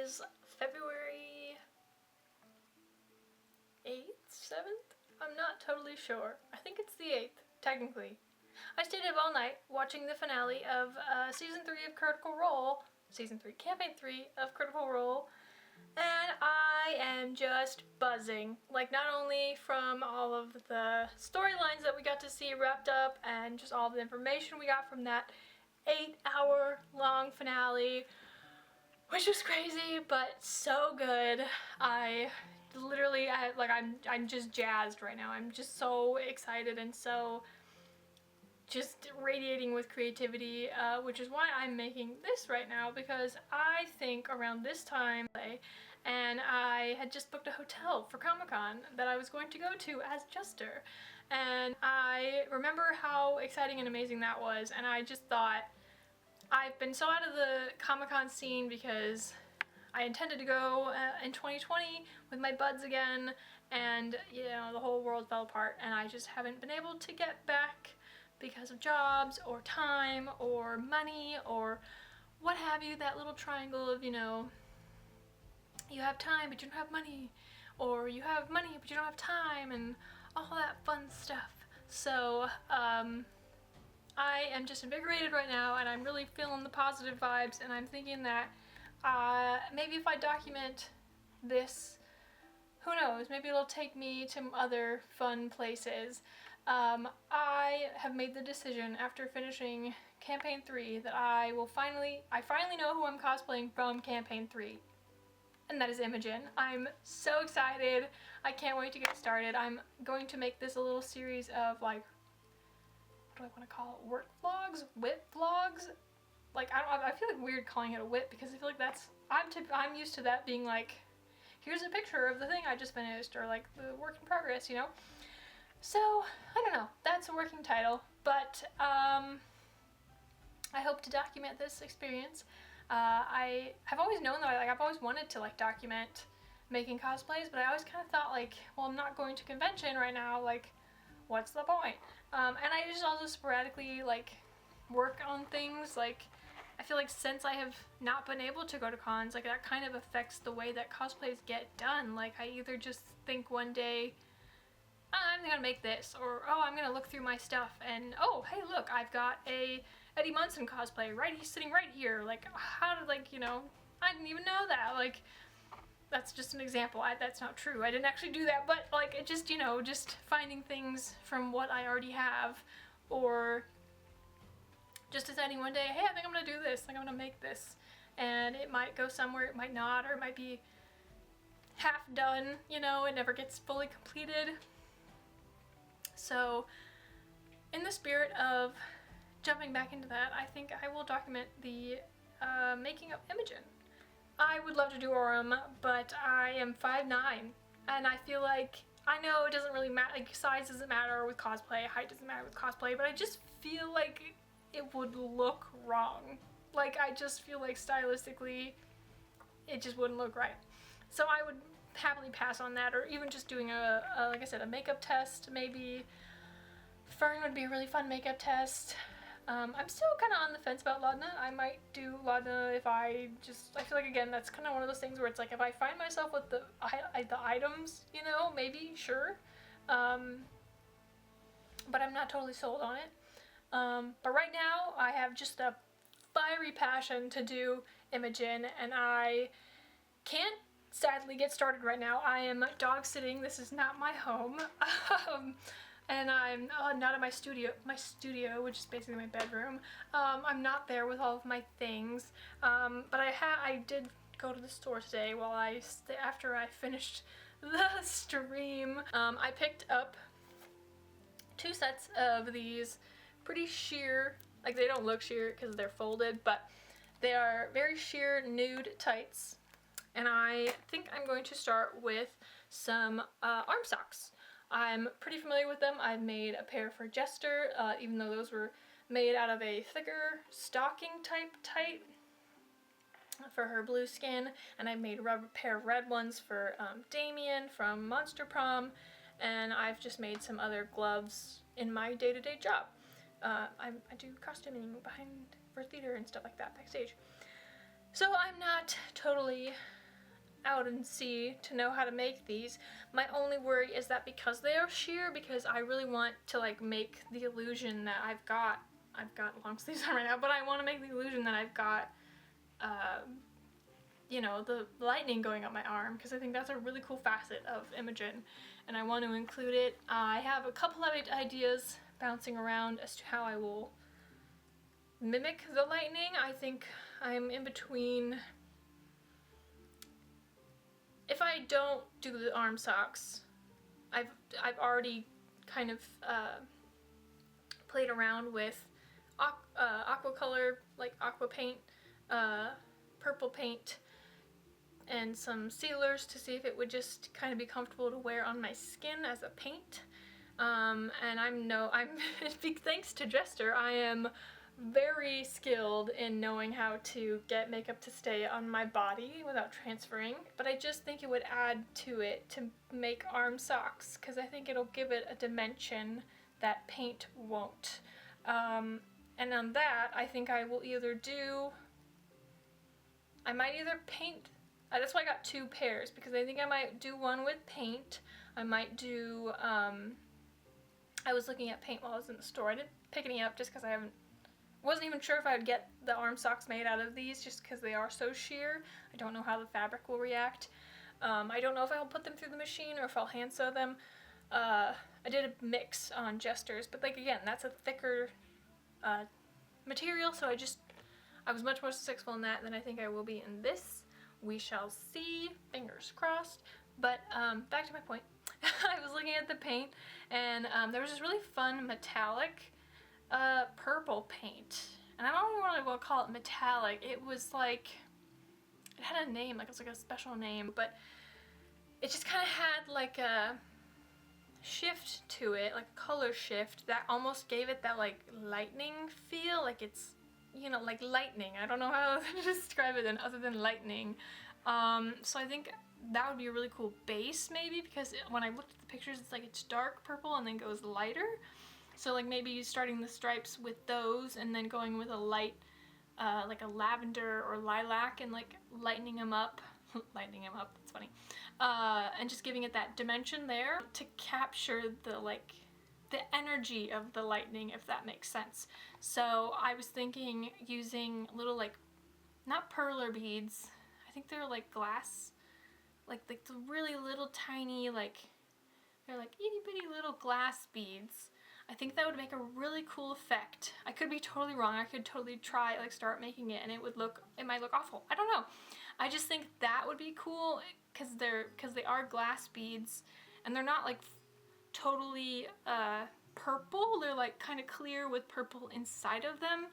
is February 8th, 7th? I'm not totally sure. I think it's the 8th, technically. I stayed up all night watching the finale of Season 3 of Critical Role, Season 3, Campaign 3 of Critical Role, and I am just buzzing. Like, not only from all of the storylines that we got to see wrapped up and just all the information we got from that 8-hour-long finale, which was crazy, but so good. I'm just jazzed right now. I'm just so excited and so just radiating with creativity, which is why I'm making this right now, because I think around this time, and I had just booked a hotel for Comic-Con that I was going to go to as Jester, and I remember how exciting and amazing that was, and I just thought, I've been so out of the Comic-Con scene because I intended to go in 2020 with my buds again, and you know, the whole world fell apart, and I just haven't been able to get back because of jobs or time or money or what have you, that little triangle of, you know, you have time but you don't have money, or you have money but you don't have time, and all that fun stuff. So I am just invigorated right now, and I'm really feeling the positive vibes, and I'm thinking that maybe if I document this, who knows, maybe it'll take me to other fun places. I have made the decision after finishing Campaign 3 that I finally know who I'm cosplaying from Campaign 3. And that is Imogen. I'm so excited. I can't wait to get started. I'm going to make this a little series of, like, what do I want to call it? Work vlogs? Whip vlogs? Like, I feel like weird calling it a whip because I feel like I'm used to that being like, here's a picture of the thing I just finished, or like the work in progress, you know? So, I don't know, that's a working title, but I hope to document this experience. I have always known that I've always wanted to like document making cosplays, but I always kind of thought like, well, I'm not going to convention right now, like, what's the point? And I just also sporadically like work on things. Like, I feel like since I have not been able to go to cons, like that kind of affects the way that cosplays get done. Like, I either just think one day, I'm gonna make this, or oh, I'm gonna look through my stuff and oh, hey, look, I've got a Eddie Munson cosplay right, he's sitting right here. Like, how did, like, you know, I didn't even know that. Like, that's just an example. That's not true. I didn't actually do that, but like, it just, you know, just finding things from what I already have, or just deciding one day, hey, I think I'm gonna do this, like I'm gonna make this, and it might go somewhere, it might not, or it might be half done, you know, it never gets fully completed. So, in the spirit of jumping back into that, I think I will document the making of Imogen. I would love to do Aurum, but I am 5'9", and I feel like, I know it doesn't really matter, like size doesn't matter with cosplay, height doesn't matter with cosplay, but I just feel like it would look wrong. Like, I just feel like stylistically, it just wouldn't look right. So I would happily pass on that, or even just doing a like I said, a makeup test, maybe. Fern would be a really fun makeup test. I'm still kind of on the fence about Laudna. I might do Laudna if I feel like, again, that's kind of one of those things where it's like, if I find myself with the items, you know, maybe, sure. But I'm not totally sold on it. But right now, I have just a fiery passion to do Imogen, and I can't sadly get started right now. I am dog sitting. This is not my home. And I'm not in my studio, which is basically my bedroom. I'm not there with all of my things. But I did go to the store today after I finished the stream. I picked up 2 sets of these pretty sheer, like, they don't look sheer because they're folded, but they are very sheer nude tights. And I think I'm going to start with some arm socks. I'm pretty familiar with them. I've made a pair for Jester, even though those were made out of a thicker stocking type tight for her blue skin, and I made a pair of red ones for Damien from Monster Prom, and I've just made some other gloves in my day-to-day job. I do costuming for theater and stuff like that backstage. So I'm not totally out and see to know how to make these. My only worry is that because they are sheer, because I really want to like make the illusion that I've got long sleeves on right now, but I want to make the illusion that I've got you know, the lightning going up my arm, because I think that's a really cool facet of Imogen, and I want to include it. I have a couple of ideas bouncing around as to how I will mimic the lightning. I think I'm in between. If I don't do the arm socks, I've already kind of played around with aqua color, like aqua paint, purple paint, and some sealers to see if it would just kind of be comfortable to wear on my skin as a paint. And I'm big thanks to Jester, I am very skilled in knowing how to get makeup to stay on my body without transferring, but I just think it would add to it to make arm socks, because I think it'll give it a dimension that paint won't. And on that, I think I will I might either paint, that's why I got 2 pairs, because I think I might do one with paint. I might do, I was looking at paint while I was in the store. I didn't pick any up just because I wasn't even sure if I would get the arm socks made out of these, just because they are so sheer. I don't know how the fabric will react. I don't know if I'll put them through the machine or if I'll hand sew them. I did a mix on Jester's, but like again, that's a thicker material, so I was much more successful in that than I think I will be in this. We shall see, fingers crossed. But back to my point. I was looking at the paint, and there was this really fun metallic purple paint, and I don't really want to call it metallic. It was like, it had a name, like it was like a special name, but it just kind of had like a shift to it, like a color shift that almost gave it that like lightning feel, like it's, you know, like lightning. I don't know how to describe it other than lightning. So I think that would be a really cool base, maybe, because when I looked at the pictures, it's like it's dark purple and then goes lighter. So like maybe starting the stripes with those and then going with a light, like a lavender or lilac, and like lightening them up, that's funny, and just giving it that dimension there to capture the energy of the lightning, if that makes sense. So I was thinking using little, like, not perler beads, I think they're like glass, like the really little tiny, like, they're like itty bitty little glass beads. I think that would make a really cool effect. I could be totally wrong. I could totally try, like, start making it and it might look awful. I don't know. I just think that would be cool because they are glass beads, and they're not like totally purple. They're like kind of clear with purple inside of them.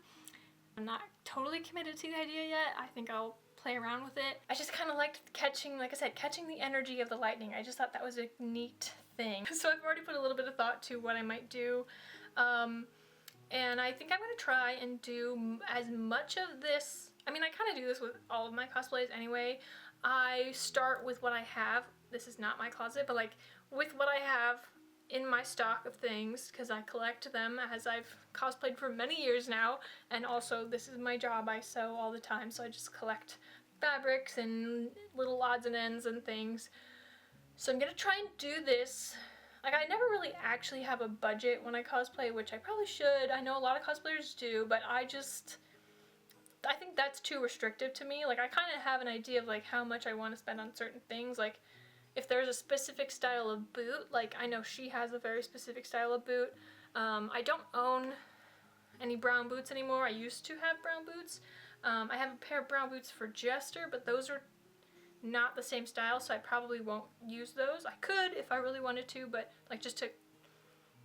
I'm not totally committed to the idea yet. I think I'll play around with it. I just kind of liked catching, like I said, catching the energy of the lightning. I just thought that was a neat thing. So I've already put a little bit of thought to what I might do. And I think I'm going to try and do as much of this. I mean, I kind of do this with all of my cosplays anyway. I start with what I have. This is not my closet, but like with what I have in my stock of things, because I collect them as I've cosplayed for many years now, and also this is my job. I sew all the time, so I just collect fabrics and little odds and ends and things. So I'm gonna try and do this. Like, I never really actually have a budget when I cosplay, which I probably should. I know a lot of cosplayers do, but I think that's too restrictive to me. Like, I kind of have an idea of like how much I want to spend on certain things. Like, if there's a specific style of boot, like I know she has a very specific style of boot. I don't own any brown boots anymore. I used to have brown boots. I have a pair of brown boots for Jester, but those are not the same style, so I probably won't use those. I could if I really wanted to, but like just to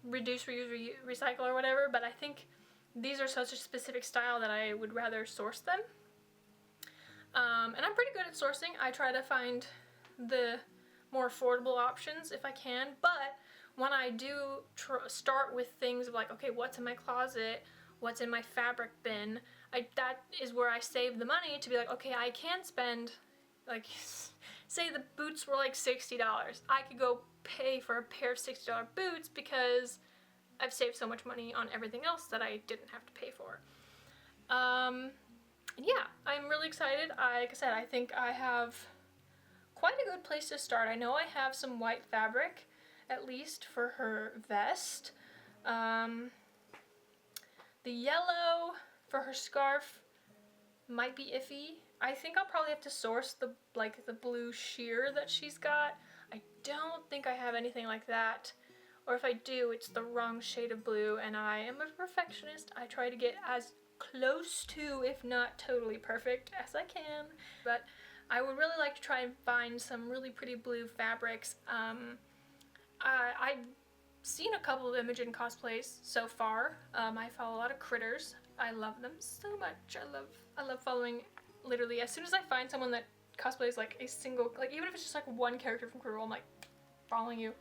reduce, reuse, recycle or whatever, but I think these are such a specific style that I would rather source them. And I'm pretty good at sourcing. I try to find the more affordable options if I can, but when I do start with things of like, okay, what's in my closet, what's in my fabric bin, that is where I save the money to be like, okay, I can spend, like, say the boots were like $60. I could go pay for a pair of $60 boots because I've saved so much money on everything else that I didn't have to pay for. Yeah, I'm really excited. Like I said, I think I have quite a good place to start. I know I have some white fabric, at least for her vest. The yellow for her scarf might be iffy. I think I'll probably have to source the blue sheer that she's got. I don't think I have anything like that. Or if I do, it's the wrong shade of blue, and I am a perfectionist. I try to get as close to, if not totally perfect, as I can. But I would really like to try and find some really pretty blue fabrics. I've seen a couple of Imogen cosplays so far. I follow a lot of critters. I love them so much. I love following, literally, as soon as I find someone that cosplays like a single, like even if it's just like one character from Critical Role, I'm like, following you.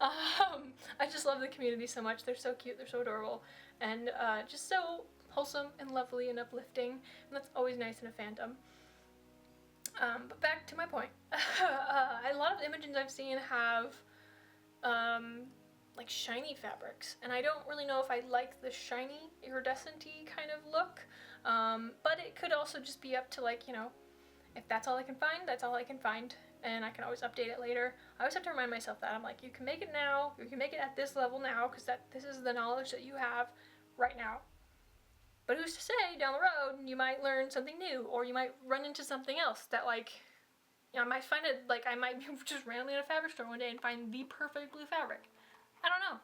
I just love the community so much. They're so cute, they're so adorable, and just so wholesome and lovely and uplifting, and that's always nice in a fandom. But back to my point. A lot of Imogens I've seen have like shiny fabrics, and I don't really know if I like the shiny, iridescent-y kind of look, but it could also just be up to, like, you know, if that's all I can find, that's all I can find, and I can always update it later. I always have to remind myself that. I'm like, you can make it now, you can make it at this level now, because this is the knowledge that you have right now. But who's to say, down the road, you might learn something new, or you might run into something else that, like, you know, I might find it, like, I might be just randomly in a fabric store one day and find the perfect blue fabric. I don't know.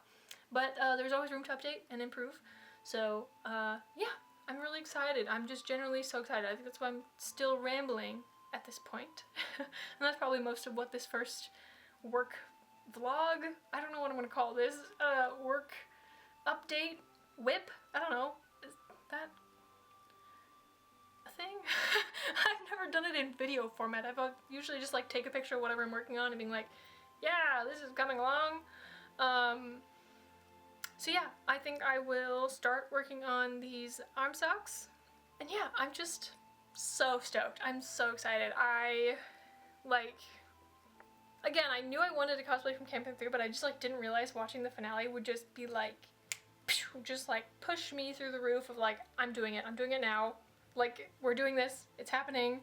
But there's always room to update and improve. So, yeah, I'm really excited. I'm just generally so excited. I think that's why I'm still rambling at this point. And that's probably most of what this first work vlog, I don't know what I'm going to call this, work update, whip, I don't know. Is that a thing? I've never done it in video format. I've usually just like take a picture of whatever I'm working on and being like, yeah, this is coming along. So yeah, I think I will start working on these arm socks. And yeah, I'm just so stoked. I'm so excited. Again, I knew I wanted to cosplay from Camping 3, but I just like didn't realize watching the finale would just be like, just like push me through the roof of like, I'm doing it now. Like, we're doing this, it's happening.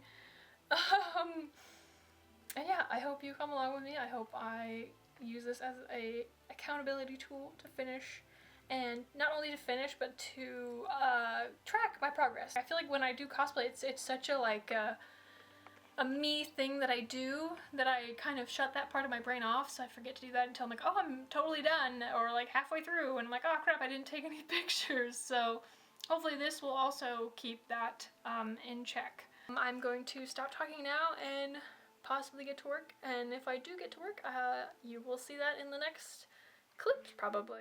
And yeah, I hope you come along with me. I hope I use this as a accountability tool to finish, and not only to finish, but to track my progress. I feel like when I do cosplay, it's such a like a me thing that I do, that I kind of shut that part of my brain off, so I forget to do that until I'm like, oh, I'm totally done, or like halfway through, and I'm like, oh crap, I didn't take any pictures. So hopefully this will also keep that in check. I'm going to stop talking now and possibly get to work, and if I do get to work, you will see that in the next clip, probably.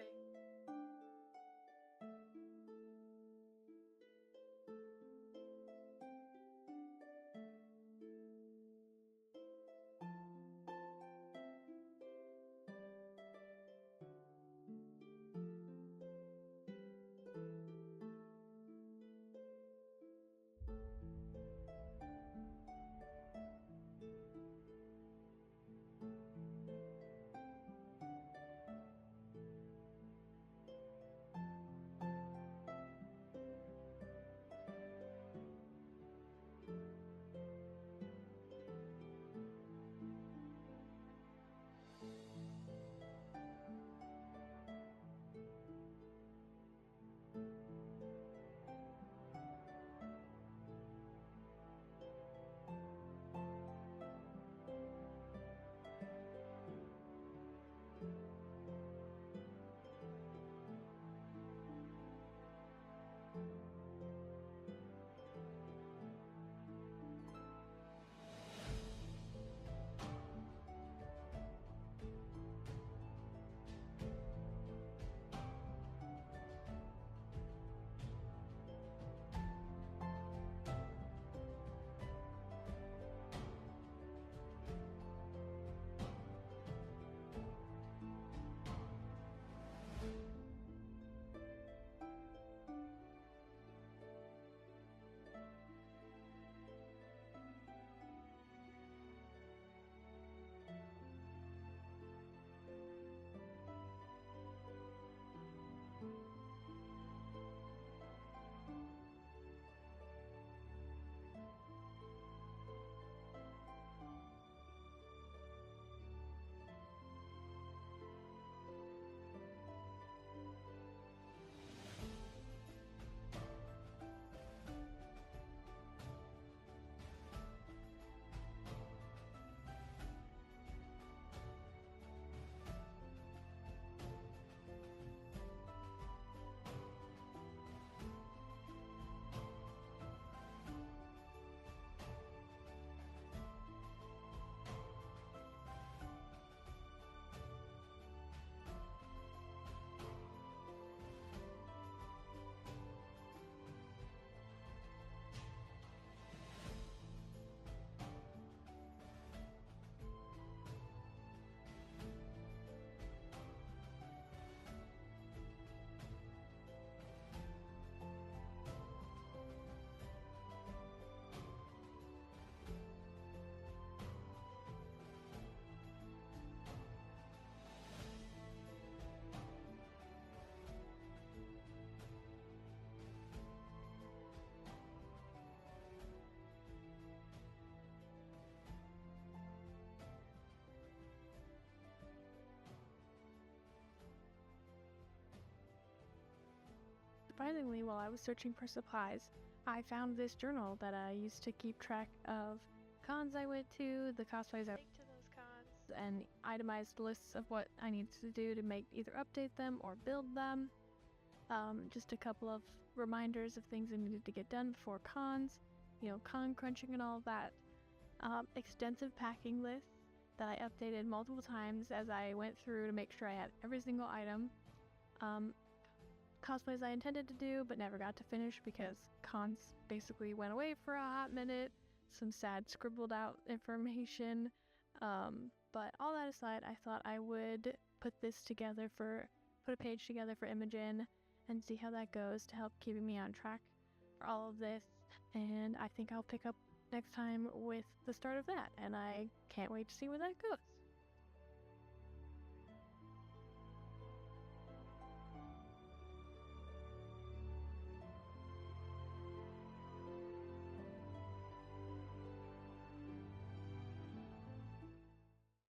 surprisingly, while I was searching for supplies, I found this journal that I used to keep track of cons I went to, the cosplays I went to those cons, and itemized lists of what I needed to do to either update them or build them. Just a couple of reminders of things I needed to get done before cons, con crunching and all of that. Extensive packing lists that I updated multiple times as I went through to make sure I had every single item. Cosplays I intended to do but never got to finish because cons basically went away for a hot minute. Some sad scribbled out information. But all that aside, I thought I would put a page together for Imogen and see how that goes to help keeping me on track for all of this. And I think I'll pick up next time with the start of that, and I can't wait to see where that goes.